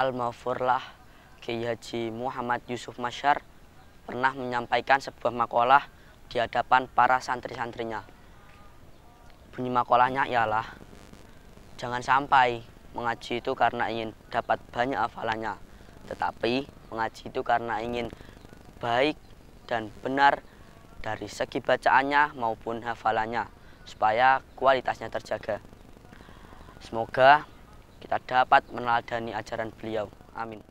Al-Maghfurlah Kiai Haji Muhammad Yusuf Masyar pernah menyampaikan sebuah makalah di hadapan para santri-santrinya. Bunyi makalahnya ialah, jangan sampai mengaji itu karena ingin dapat banyak hafalannya, tetapi mengaji itu karena ingin baik dan benar dari segi bacaannya maupun hafalannya, supaya kualitasnya terjaga. Semoga kita dapat meneladani ajaran beliau. Amin.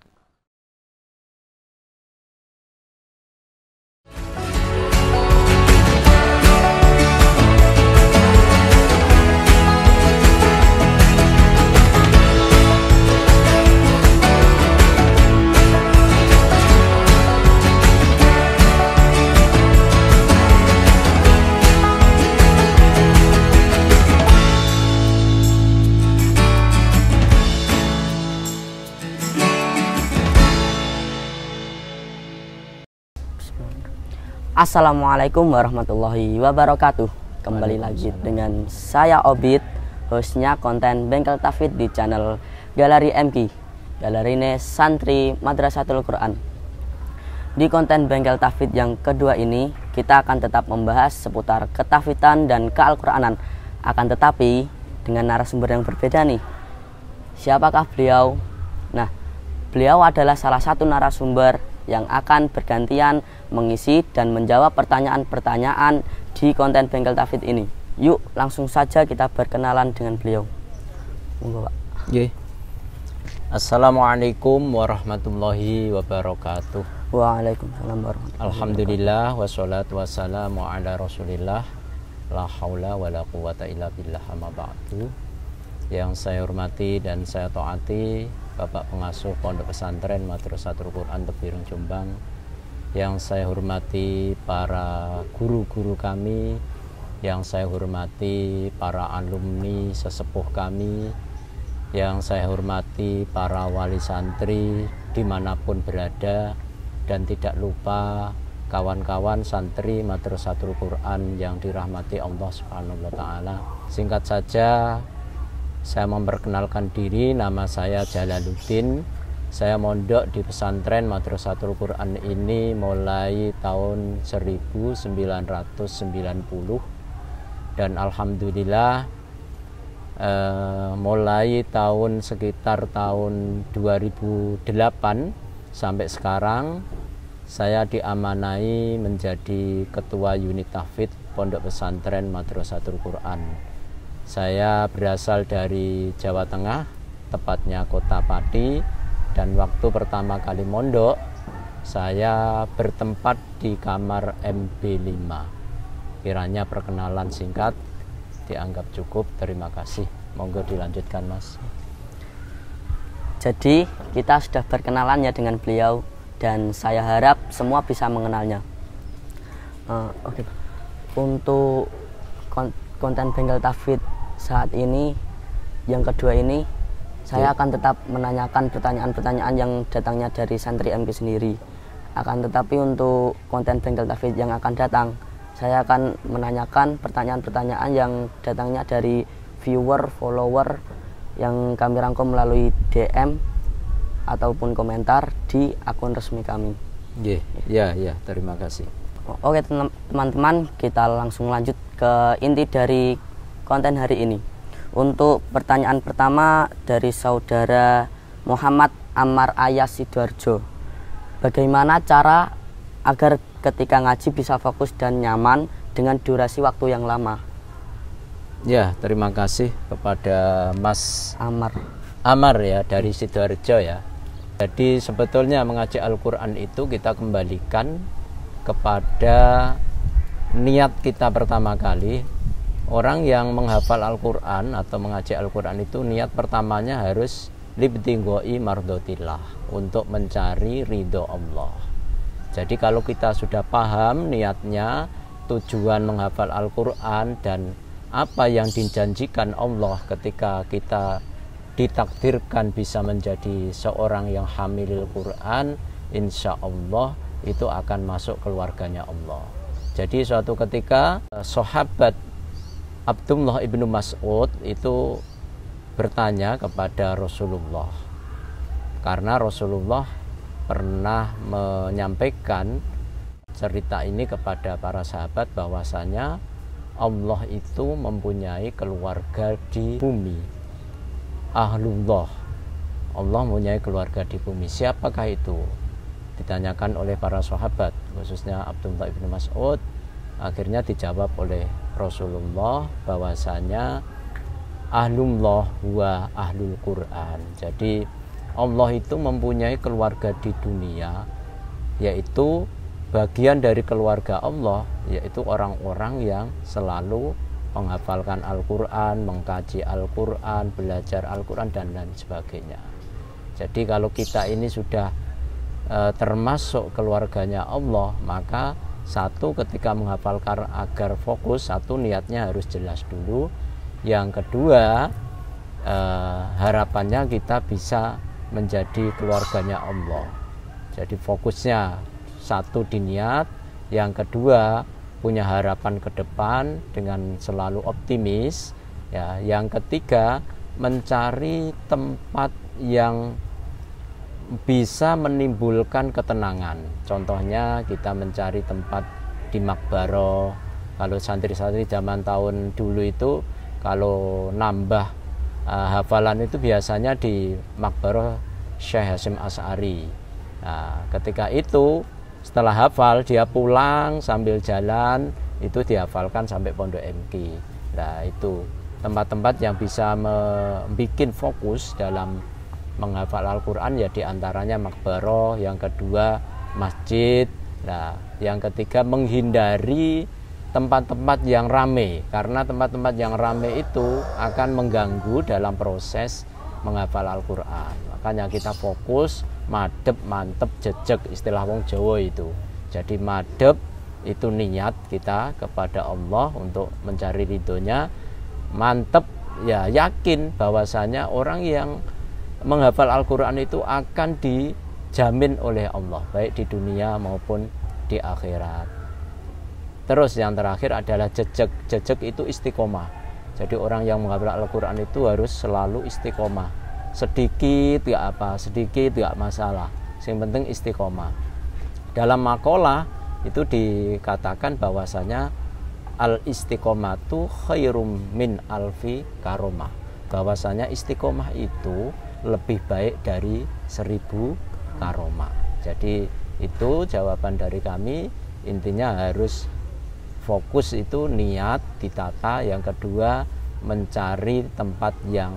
Assalamualaikum warahmatullahi wabarakatuh. Kembali lagi dengan saya Obid, hostnya konten Bengkel Tahfidz di channel Galeri MQ, Galerine Santri Madrasatul Quran. Di konten Bengkel Tahfidz yang kedua ini, kita akan tetap membahas seputar ketahfidzan dan keal-Quranan. Akan tetapi dengan narasumber yang berbeda nih. Siapakah beliau? Nah, beliau adalah salah satu narasumber yang akan bergantian mengisi dan menjawab pertanyaan-pertanyaan di konten Bengkel Tahfidz ini. Yuk, langsung saja kita berkenalan dengan beliau. Monggo, Pak. Nggih. Assalamualaikum warahmatullahi wabarakatuh. Waalaikumsalam warahmatullahi wabarakatuh. Alhamdulillah wassalatu wassalamu ala Rasulillah. La haula wala quwata illa billah, amma ba'du. Yang saya hormati dan saya taati Bapak Pengasuh Pondok Pesantren Madrasatul Quran Tebireng Jombang, yang saya hormati para guru-guru kami, yang saya hormati para alumni sesepuh kami, yang saya hormati para wali santri dimanapun berada, dan tidak lupa kawan-kawan santri Madrasatul Quran yang dirahmati Allah Subhanahu wa Ta'ala. Singkat saja, saya memperkenalkan diri, nama saya Jalaluddin. Saya mondok di pesantren Madrasatul Quran ini mulai tahun 1990, dan alhamdulillah mulai sekitar tahun 2008 sampai sekarang saya diamanai menjadi ketua unit tahfidz Pondok Pesantren Madrasatul Quran. Saya berasal dari Jawa Tengah, tepatnya Kota Pati, dan waktu pertama kali mondok saya bertempat di kamar MB5. Kiranya perkenalan singkat dianggap cukup. Terima kasih. Monggo dilanjutkan, Mas. Jadi kita sudah berkenalan ya dengan beliau, dan saya harap semua bisa mengenalnya. Oke. Untuk konten Bengkel Tahfidz saat ini yang kedua ini, saya akan tetap menanyakan pertanyaan-pertanyaan yang datangnya dari santri MQ sendiri. Akan tetapi untuk konten Bengkel Tahfidz yang akan datang, saya akan menanyakan pertanyaan-pertanyaan yang datangnya dari viewer, follower yang kami rangkum melalui DM ataupun komentar di akun resmi kami. Ya, terima kasih. Oke teman-teman, kita langsung lanjut ke inti dari konten hari ini. Untuk pertanyaan pertama dari saudara Muhammad Ammar Ayas Sidoarjo. Bagaimana cara agar ketika ngaji bisa fokus dan nyaman dengan durasi waktu yang lama? Ya, terima kasih kepada Mas Ammar ya, dari Sidoarjo ya. Jadi sebetulnya mengaji Al-Quran itu kita kembalikan kepada niat kita pertama kali. Orang yang menghafal Al-Quran atau mengaji Al-Quran itu niat pertamanya harus libtinggoi mardotillah, untuk mencari ridho Allah. Jadi kalau kita sudah paham niatnya, tujuan menghafal Al-Quran dan apa yang dijanjikan Allah ketika kita ditakdirkan bisa menjadi seorang yang hamilul Quran, insya Allah itu akan masuk keluarganya Allah. Jadi suatu ketika sahabat Abdullah ibnu Mas'ud itu bertanya kepada Rasulullah, karena Rasulullah pernah menyampaikan cerita ini kepada para sahabat bahwasanya Allah itu mempunyai keluarga di bumi. Ahlullah, Allah mempunyai keluarga di bumi. Siapakah itu? Ditanyakan oleh para sahabat, khususnya Abdullah bin Mas'ud. Akhirnya dijawab oleh Rasulullah bahwasanya Ahlullah wa ahlul Quran. Jadi Allah itu mempunyai keluarga di dunia, yaitu bagian dari keluarga Allah, yaitu orang-orang yang selalu menghafalkan Al-Quran, mengkaji Al-Quran, belajar Al-Quran, dan lain sebagainya. Jadi kalau kita ini sudah termasuk keluarganya Allah, maka satu, ketika menghafalkan agar fokus, satu, niatnya harus jelas dulu. Yang kedua, harapannya kita bisa menjadi keluarganya Allah. Jadi fokusnya satu di niat, yang kedua punya harapan ke depan dengan selalu optimis, ya. Yang ketiga mencari tempat yang bisa menimbulkan ketenangan. Contohnya kita mencari tempat di makbaroh. Kalau santri-santri zaman tahun dulu itu kalau nambah hafalan itu biasanya di makbaroh Syekh Hasyim Asy'ari. Nah, ketika itu setelah hafal dia pulang sambil jalan itu dihafalkan sampai Pondok MQ. Nah, itu tempat-tempat yang bisa membuat fokus dalam menghafal Al-Quran, ya diantaranya makbaroh, yang kedua masjid. Nah, yang ketiga menghindari tempat-tempat yang ramai, karena tempat-tempat yang ramai itu akan mengganggu dalam proses menghafal Al-Quran. Makanya kita fokus, madep, mantep, jejeg, istilah wong Jawa itu. Jadi madep itu niat kita kepada Allah untuk mencari ridhonya. Mantep, ya yakin bahwasanya orang yang menghafal Al-Quran itu akan dijamin oleh Allah, baik di dunia maupun di akhirat. Terus yang terakhir adalah jejeg. Jejeg itu istiqomah. Jadi orang yang menghafal Al-Quran itu harus selalu istiqomah. Sedikit gak apa, sedikit gak masalah, yang penting istiqomah. Dalam makalah itu dikatakan bahwasanya al-istiqomatu khairum min alfi karomah. Bahwasanya istiqomah itu lebih baik dari 1000 karomah. Jadi itu jawaban dari kami. Intinya harus fokus, itu niat ditata. Yang kedua mencari tempat yang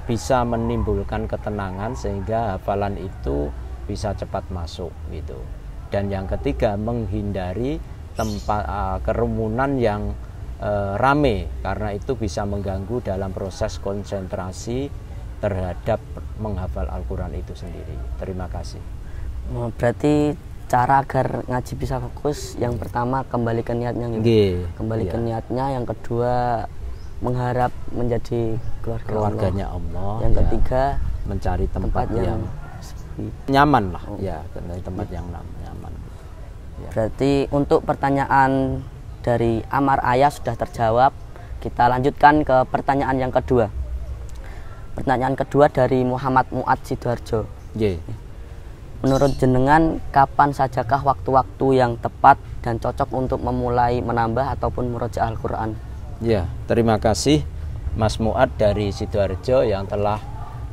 bisa menimbulkan ketenangan sehingga hafalan itu bisa cepat masuk gitu. Dan yang ketiga menghindari tempat kerumunan yang rame, karena itu bisa mengganggu dalam proses konsentrasi terhadap menghafal Al-Quran itu sendiri. Terima kasih. Berarti cara agar ngaji bisa fokus, yang pertama kembalikan niatnya gitu. Kembalikan niatnya. Yang kedua mengharap menjadi keluarganya Allah. Yang ketiga mencari tempat yang nyaman lah. Ya, tempat yang nyaman. Ya. Berarti untuk pertanyaan dari Amar Ayah sudah terjawab. Kita lanjutkan ke pertanyaan yang kedua. Pertanyaan kedua dari Muhammad Muad Sidoarjo. Menurut jenengan, kapan sajakah waktu-waktu yang tepat dan cocok untuk memulai menambah ataupun merojaah Al-Quran? Ya, terima kasih Mas Muad dari Sidoarjo yang telah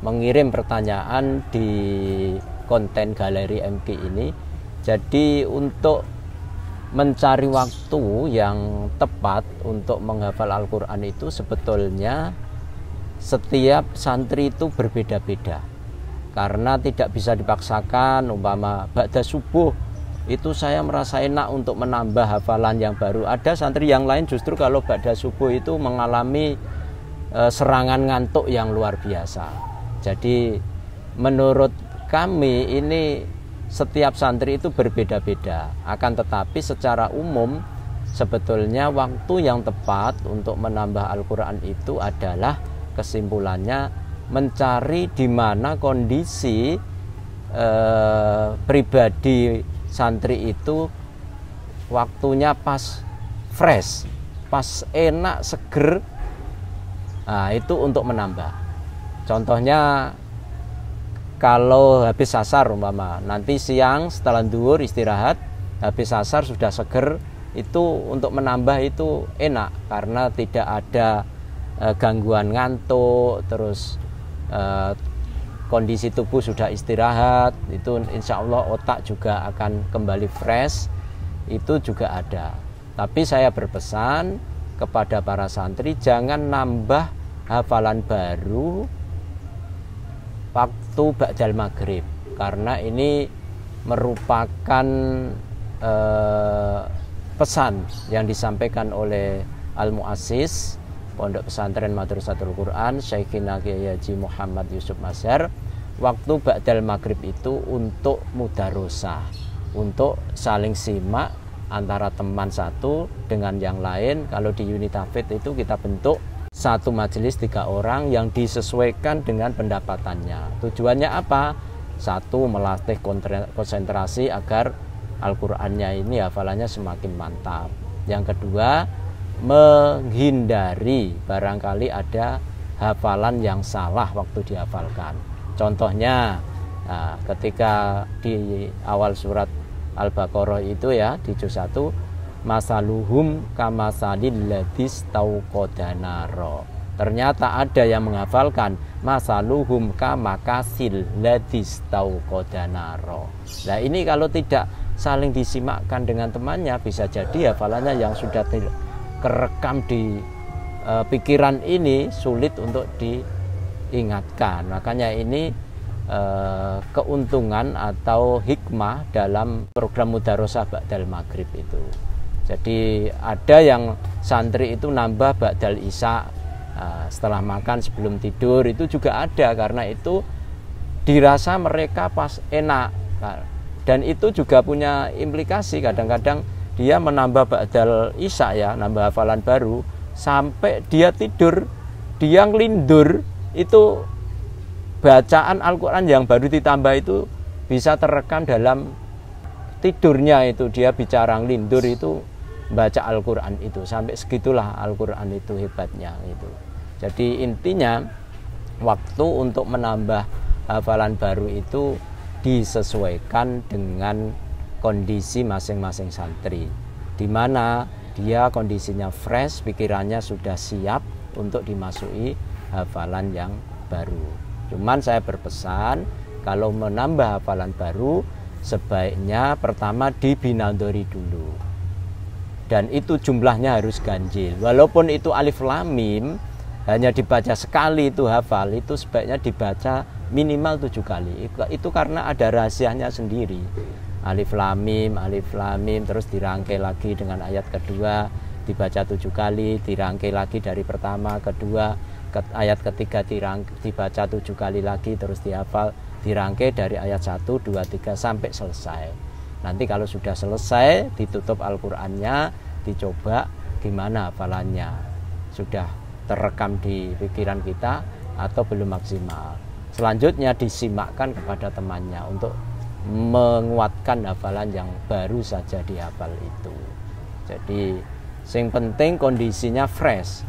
mengirim pertanyaan di konten Galeri MQ ini. Jadi untuk mencari waktu yang tepat untuk menghafal Al-Quran itu sebetulnya setiap santri itu berbeda-beda, karena tidak bisa dipaksakan. Umpama ba'da subuh itu saya merasa enak untuk menambah hafalan yang baru. Ada santri yang lain justru kalau ba'da subuh itu mengalami serangan ngantuk yang luar biasa. Jadi menurut kami ini setiap santri itu berbeda-beda. Akan tetapi secara umum sebetulnya waktu yang tepat untuk menambah Al-Quran itu adalah, kesimpulannya, mencari di mana kondisi pribadi santri itu waktunya pas fresh, pas enak, seger. Nah, itu untuk menambah. Contohnya kalau habis asar umpama, nanti siang setelah duhur istirahat, habis asar sudah seger, itu untuk menambah itu enak karena tidak ada gangguan ngantuk, terus kondisi tubuh sudah istirahat, itu insya Allah otak juga akan kembali fresh, itu juga ada. Tapi saya berpesan kepada para santri jangan nambah hafalan baru waktu ba'dal maghrib, karena ini merupakan pesan yang disampaikan oleh Al-Muassis Pondok Pesantren Madrasatul Quran Syekhina Kiai Haji Muhammad Yusuf Mazhar. Waktu ba'dal maghrib itu untuk mudarosah, untuk saling simak antara teman satu dengan yang lain. Kalau di unit hafidz itu kita bentuk satu majelis 3 orang yang disesuaikan dengan pendapatannya. Tujuannya apa? Satu, melatih konsentrasi agar Al-Qur'annya ini hafalannya semakin mantap. Yang kedua, menghindari barangkali ada hafalan yang salah waktu dihafalkan. Contohnya ketika di awal surat Al-Baqarah itu ya, di juz 1, masaluhum kamasalil ladis tauqadanaro. Ternyata ada yang menghafalkan masaluhum kamakasil ladis tauqadanaro. Nah, ini kalau tidak saling disimakkan dengan temannya, bisa jadi hafalannya yang sudah kerekam di pikiran ini sulit untuk diingatkan. Makanya ini keuntungan atau hikmah dalam program mudarosah ba'dal maghrib itu. Jadi ada yang santri itu nambah ba'dal isya, setelah makan sebelum tidur, itu juga ada, karena itu dirasa mereka pas enak. Dan itu juga punya implikasi, kadang-kadang dia menambah ba'dal isya ya, nambah hafalan baru, sampai dia tidur, dia ngelindur, itu bacaan Al-Quran yang baru ditambah itu bisa terekam dalam tidurnya. Itu dia bicara ngelindur itu baca Al-Quran itu, sampai segitulah Al-Quran itu hebatnya itu. Jadi intinya waktu untuk menambah hafalan baru itu disesuaikan dengan kondisi masing-masing santri, di mana dia kondisinya fresh, pikirannya sudah siap untuk dimasuki hafalan yang baru. Cuman saya berpesan, kalau menambah hafalan baru sebaiknya pertama dibinandori dulu, dan itu jumlahnya harus ganjil. Walaupun itu alif lam mim hanya dibaca sekali itu hafal, itu sebaiknya dibaca minimal 7 kali. Itu karena ada rahasianya sendiri. Alif lam mim, terus dirangkai lagi dengan ayat kedua, dibaca 7 kali, dirangkai lagi dari pertama, kedua, ayat ketiga dibaca 7 kali lagi, terus dihafal, dirangkai dari ayat 1, 2, 3 sampai selesai. Nanti kalau sudah selesai, ditutup Al-Qur'annya, dicoba gimana hafalannya, sudah terekam di pikiran kita atau belum maksimal. Selanjutnya disimakkan kepada temannya untuk menguatkan hafalan yang baru saja dihafal itu. Jadi yang penting kondisinya fresh.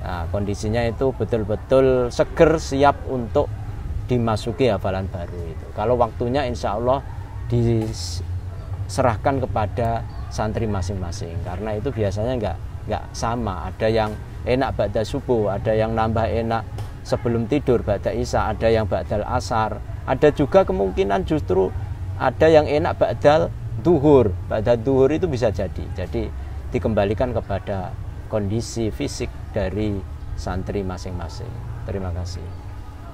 Nah, kondisinya itu betul-betul seger, siap untuk dimasuki hafalan baru itu. Kalau waktunya insya Allah diserahkan kepada santri masing-masing, karena itu biasanya nggak sama. Ada yang enak ba'da subuh, ada yang nambah enak sebelum tidur ba'da isya, ada yang ba'dal asar, ada juga kemungkinan justru ada yang enak ba'dal duhur. Ba'da duhur itu bisa jadi dikembalikan kepada kondisi fisik dari santri masing-masing. Terima kasih.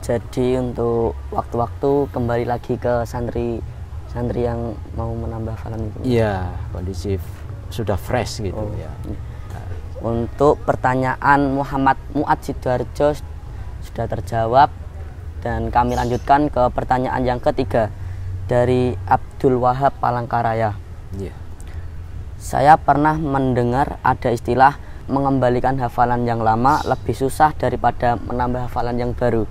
Jadi untuk waktu-waktu kembali lagi ke santri yang mau menambah hafalan itu. Iya, kondisi sudah fresh gitu ya. Untuk pertanyaan Muhammad Muad Sidoarjo sudah terjawab, dan kami lanjutkan ke pertanyaan yang ketiga dari Abdul Wahab Palangkaraya. Yeah. Saya pernah mendengar ada istilah mengembalikan hafalan yang lama lebih susah daripada menambah hafalan yang baru.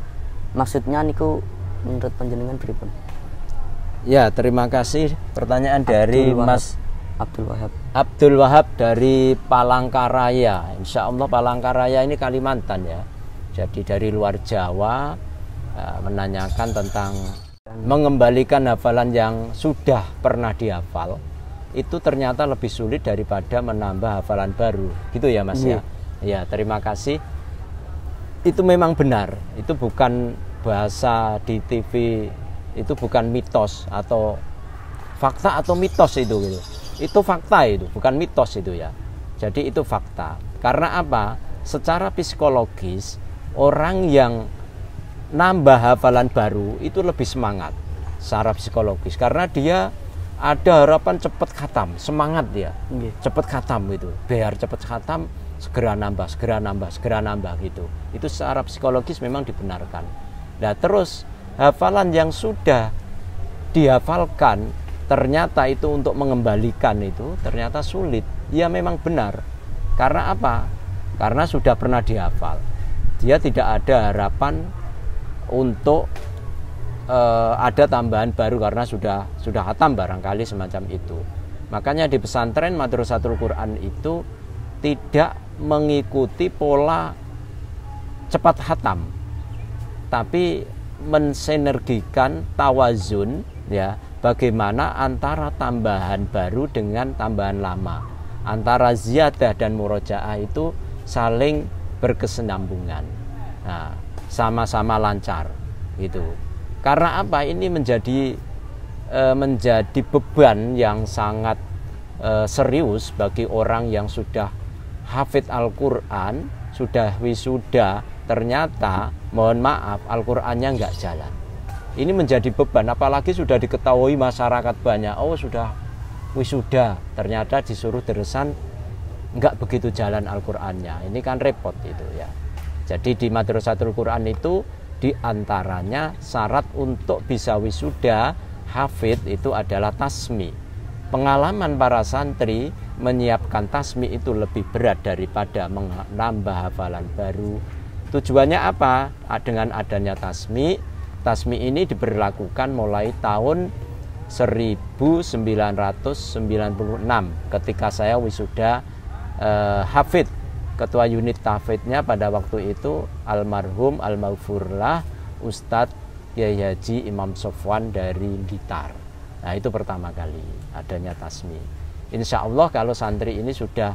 Maksudnya niku menurut panjenengan pripun? Ya, terima kasih pertanyaan dari Mas Abdul Wahab dari Palangkaraya. Insya Allah Palangkaraya ini Kalimantan ya. Jadi dari luar Jawa menanyakan tentang mengembalikan hafalan yang sudah pernah dihafal itu ternyata lebih sulit daripada menambah hafalan baru, gitu ya Mas ya. Ya, terima kasih. Itu memang benar, itu bukan bahasa di TV, itu bukan mitos atau fakta atau mitos itu gitu. Itu fakta, itu bukan mitos itu ya. Jadi itu fakta. Karena apa? Secara psikologis orang yang nambah hafalan baru itu lebih semangat secara psikologis, karena dia ada harapan cepat khatam, semangat dia cepat khatam itu, biar cepat khatam, segera nambah, segera nambah, segera nambah gitu. Itu secara psikologis memang dibenarkan. Nah terus hafalan yang sudah dihafalkan ternyata itu untuk mengembalikan itu ternyata sulit. Ya memang benar. Karena apa? Karena sudah pernah dihafal. Dia tidak ada harapan untuk ada tambahan baru karena sudah khatam barangkali semacam itu. Makanya di pesantren Madrasatul Quran itu tidak mengikuti pola cepat khatam, tapi mensinergikan tawazun ya, bagaimana antara tambahan baru dengan tambahan lama, antara ziyadah dan murojaah itu saling berkesinambungan. Nah, sama-sama lancar gitu. Karena apa? Ini menjadi beban yang sangat serius bagi orang yang sudah hafid Al-Quran, sudah wisuda, ternyata mohon maaf Al-Qurannya nggak jalan. Ini menjadi beban, apalagi sudah diketahui masyarakat banyak, oh sudah wisuda, ternyata disuruh deresan nggak begitu jalan Al-Qurannya. Ini kan repot itu ya. Jadi di Madrasatul Quran itu diantaranya syarat untuk bisa wisuda hafid itu adalah tasmi. Pengalaman para santri menyiapkan tasmi itu lebih berat daripada menambah hafalan baru. Tujuannya apa? Dengan adanya tasmi ini diberlakukan mulai tahun 1996 ketika saya wisuda hafid. Ketua unit tahfidnya pada waktu itu almarhum almaghfurlah Ustadz Kyai Haji Imam Sofwan dari Blitar. Nah itu pertama kali adanya tasmi. Insya Allah kalau santri ini sudah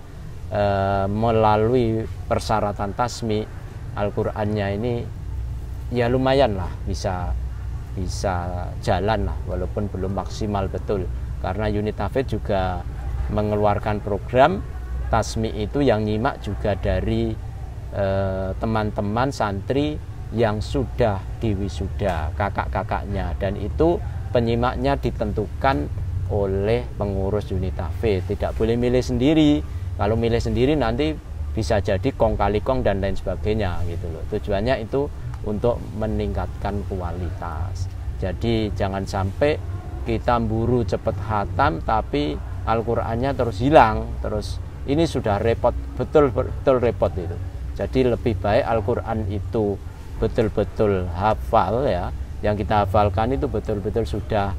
melalui persyaratan tasmi, Al-Qur'annya ini ya lumayan lah bisa jalan lah, walaupun belum maksimal betul, karena unit tahfidz juga mengeluarkan program tasmi itu yang nyimak juga dari teman-teman santri yang sudah diwisuda, kakak-kakaknya, dan itu penyimaknya ditentukan oleh pengurus unit tahfidz. Tidak boleh milih sendiri. Kalau milih sendiri nanti bisa jadi kong kali kong dan lain sebagainya gitu loh. Tujuannya itu untuk meningkatkan kualitas. Jadi jangan sampai kita buru cepat khatam tapi Al-Qur'annya terus hilang, terus ini sudah repot, betul repot itu. Jadi lebih baik Al-Quran itu betul-betul hafal ya, yang kita hafalkan itu betul-betul sudah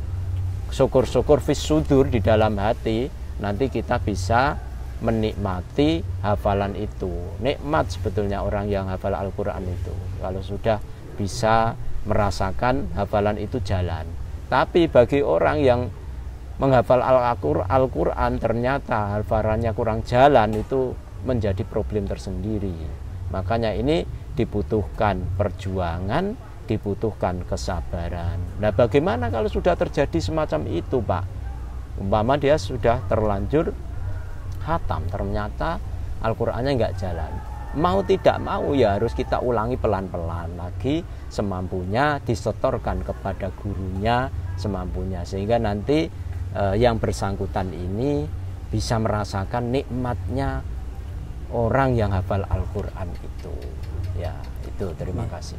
syukur-syukur fis sudur di dalam hati, nanti kita bisa menikmati hafalan itu. Nikmat sebetulnya orang yang hafal Al-Quran itu kalau sudah bisa merasakan hafalan itu jalan. Tapi bagi orang yang menghafal Al-Quran ternyata hafalannya kurang jalan, itu menjadi problem tersendiri. Makanya ini dibutuhkan perjuangan, dibutuhkan kesabaran. Nah bagaimana kalau sudah terjadi semacam itu Pak? Umpama dia sudah terlanjur khatam, ternyata Al-Qur'annya nggak jalan. Mau tidak mau ya harus kita ulangi pelan-pelan lagi, semampunya disetorkan kepada gurunya semampunya, sehingga nanti yang bersangkutan ini bisa merasakan nikmatnya orang yang hafal Al-Quran itu. Ya itu, terima kasih.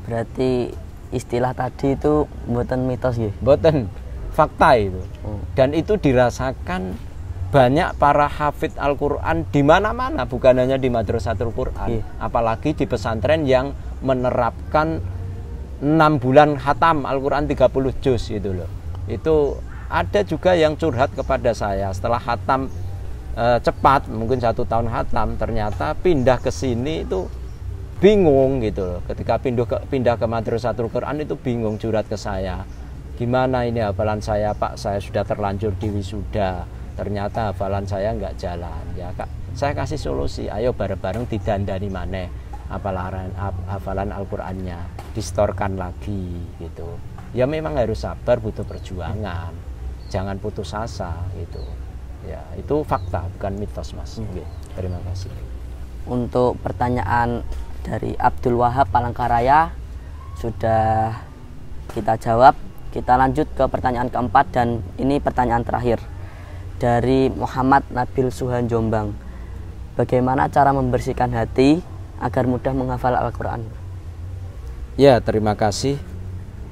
Berarti istilah tadi itu buatan mitos ya? Buatan, fakta itu. Dan itu dirasakan banyak para hafid Al-Quran di mana-mana, bukan hanya di Madrasatul Quran. Apalagi di pesantren yang menerapkan 6 bulan khatam Al-Quran 30 juz gitu loh. Itu ada juga yang curhat kepada saya setelah khatam cepat, mungkin 1 tahun khatam, ternyata pindah ke sini itu bingung gitu loh. Ketika pindah ke Madrasatul Quran itu bingung, curhat ke saya. Gimana ini hafalan saya Pak, saya sudah terlanjur di wisuda, ternyata hafalan saya nggak jalan. Ya Kak, saya kasih solusi, ayo bareng-bareng didandani maneh hafalan Al-Qur'annya, distorkan lagi gitu. Ya memang harus sabar, butuh perjuangan, jangan putus asa gitu. Ya itu fakta, bukan mitos Mas. Terima kasih. Untuk pertanyaan dari Abdul Wahab Palangkaraya sudah kita jawab. Kita lanjut ke pertanyaan keempat, dan ini pertanyaan terakhir dari Muhammad Nabil Suhan Jombang. Bagaimana cara membersihkan hati agar mudah menghafal Al-Quran? Ya, terima kasih.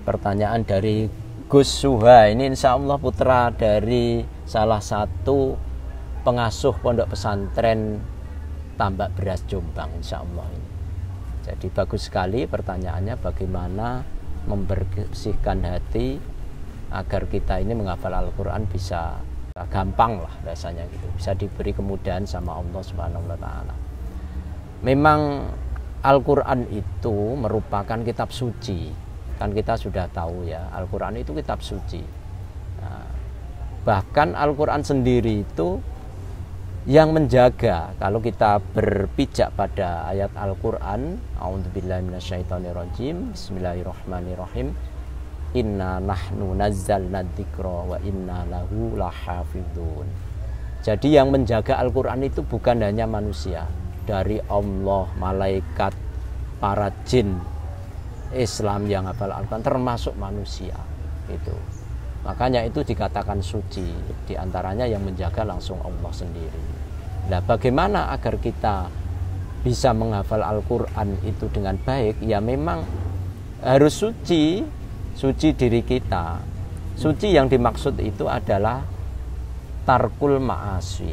Pertanyaan dari Gus Suha, ini insya Allah putra dari salah satu pengasuh pondok pesantren Tambak Beras Jombang, insya Allah ini. Jadi bagus sekali pertanyaannya, bagaimana membersihkan hati agar kita ini menghafal Al-Quran bisa gampang lah rasanya gitu, bisa diberi kemudahan sama Allah Subhanahu wa Ta'ala. Memang Al-Quran itu merupakan kitab suci, kan kita sudah tahu ya, Al-Quran itu kitab suci. Nah, bahkan Al-Quran sendiri itu yang menjaga, kalau kita berpijak pada ayat Al-Quran, a'udzubillahi minasyaitonirrajim, bismillahirrahmanirrahim, inna nahnu nazzalna dzikra wa inna lahu lahafidun. Jadi yang menjaga Al-Quran itu bukan hanya manusia, dari Allah, malaikat, para jin Islam yang hafal Al-Quran, termasuk manusia itu. Makanya itu dikatakan suci, diantaranya yang menjaga langsung Allah sendiri. Nah, bagaimana agar kita bisa menghafal Al-Quran itu dengan baik? Ya memang harus suci diri kita. Suci yang dimaksud itu adalah tarkul ma'asi,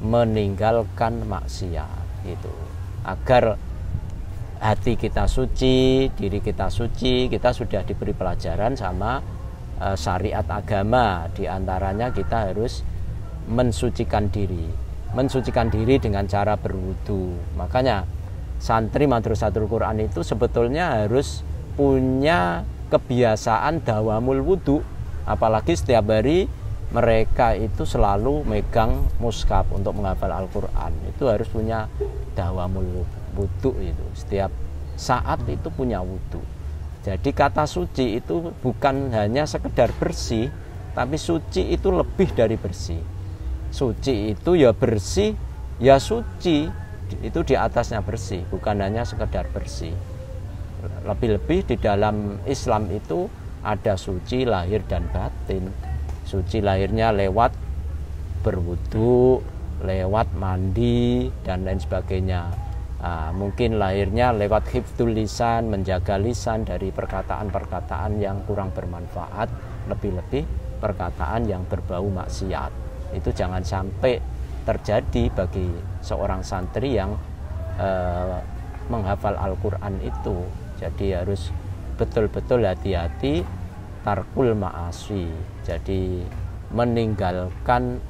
meninggalkan maksiat itu. Agar hati kita suci, diri kita suci, kita sudah diberi pelajaran sama syariat agama, diantaranya kita harus mensucikan diri dengan cara berwudu. Makanya santri Madrasatul Quran itu sebetulnya harus punya kebiasaan dawamul wudu, apalagi setiap hari mereka itu selalu megang mushaf untuk menghafal Al-Quran. Itu harus punya dawamul wudu, itu setiap saat itu punya wudu. Jadi kata suci itu bukan hanya sekedar bersih, tapi suci itu lebih dari bersih. Suci itu ya bersih, ya suci, itu di atasnya bersih, bukan hanya sekedar bersih. Lebih-lebih di dalam Islam itu ada suci lahir dan batin. Suci lahirnya lewat berwudu, lewat mandi, dan lain sebagainya. Mungkin lahirnya lewat hifdzul lisan, menjaga lisan dari perkataan-perkataan yang kurang bermanfaat, lebih-lebih perkataan yang berbau maksiat. Itu jangan sampai terjadi bagi seorang santri yang menghafal Al-Quran itu. Jadi harus betul-betul hati-hati, tarkul ma'asi, jadi meninggalkan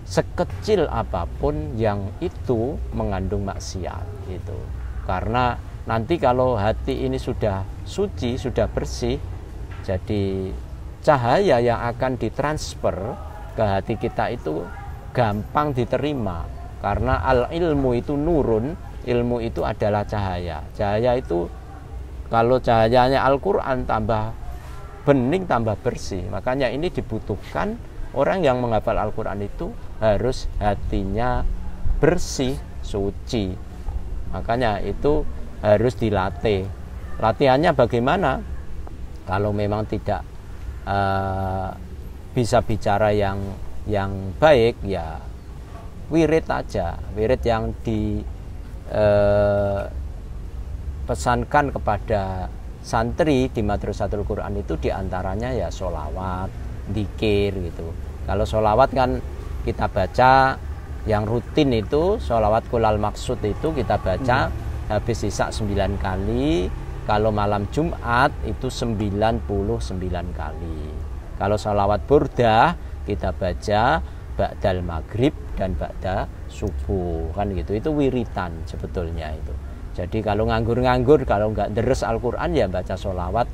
sekecil apapun yang itu mengandung maksiat itu. Karena nanti kalau hati ini sudah suci, sudah bersih, jadi cahaya yang akan ditransfer ke hati kita itu gampang diterima. Karena al-ilmu itu nurun, ilmu itu adalah cahaya. Cahaya itu kalau cahayanya Al-Quran tambah bening, tambah bersih. Makanya ini dibutuhkan orang yang menghafal Al-Quran itu harus hatinya bersih, suci. Makanya itu harus dilatih. Latihannya bagaimana? Kalau memang tidak bisa bicara yang baik, ya wirid aja. Wirid yang dipesankan kepada santri di Madrasatul Quran itu diantaranya ya sholawat, dzikir gitu. Kalau sholawat kan kita baca yang rutin itu sholawat kulal maksud itu kita baca habis isya 9 kali. Kalau malam Jumat itu 99 kali. Kalau sholawat burdah kita baca ba'dal maghrib dan ba'da subuh, kan gitu. Itu wiritan sebetulnya itu. Jadi kalau nganggur-nganggur, kalau nggak deres Al-Quran ya baca sholawat.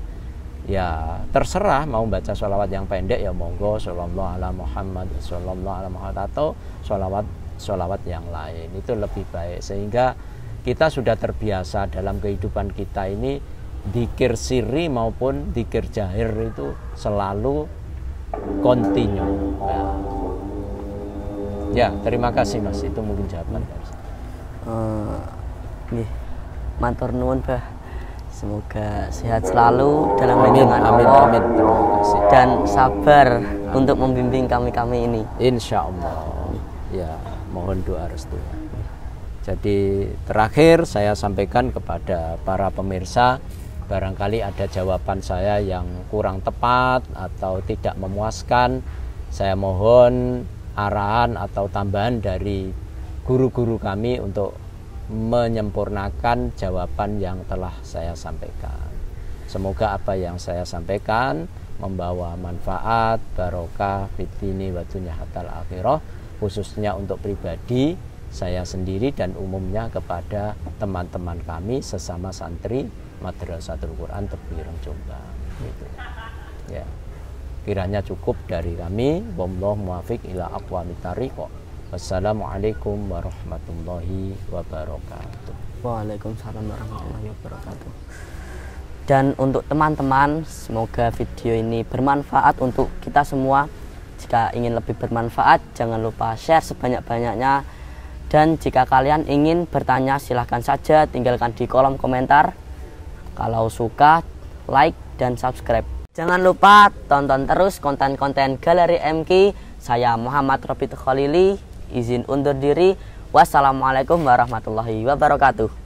Ya terserah mau baca sholawat yang pendek ya monggo, shollallahu ala Muhammad, shollallahu ala Muhammad, atau sholawat yang lain, itu lebih baik. Sehingga kita sudah terbiasa dalam kehidupan kita ini, dzikir sirri maupun dzikir jahir itu selalu kontinu. Ya, terima kasih Mas, itu mungkin jawaban dari saya. Matur nuwun Bah, semoga sehat selalu dalam lindungan Allah. Amin. Terima kasih. Dan sabar untuk membimbing kami ini. Insya Allah. Ya, mohon doa restu. Jadi terakhir saya sampaikan kepada para pemirsa, barangkali ada jawaban saya yang kurang tepat atau tidak memuaskan, saya mohon arahan atau tambahan dari guru-guru kami untuk menyempurnakan jawaban yang telah saya sampaikan. Semoga apa yang saya sampaikan membawa manfaat, barokah fitini wa dunya hatal akhirah, khususnya untuk pribadi saya sendiri dan umumnya kepada teman-teman kami sesama santri Madrasatul Quran Tebireng Jombang. Gitu. Ya. Kiranya cukup dari kami. Wallahu muwaffiq ila aqwamit thariq. Wassalamualaikum warahmatullahi wabarakatuh. Waalaikumsalam warahmatullahi wabarakatuh. Dan untuk teman-teman, semoga video ini bermanfaat untuk kita semua. Jika ingin lebih bermanfaat, jangan lupa share sebanyak-banyaknya. Dan jika kalian ingin bertanya, silahkan saja tinggalkan di kolom komentar. Kalau suka, like dan subscribe. Jangan lupa tonton terus konten-konten Galeri MK. Saya Muhammad Robit Khalili, izin undur diri. Wassalamualaikum warahmatullahi wabarakatuh.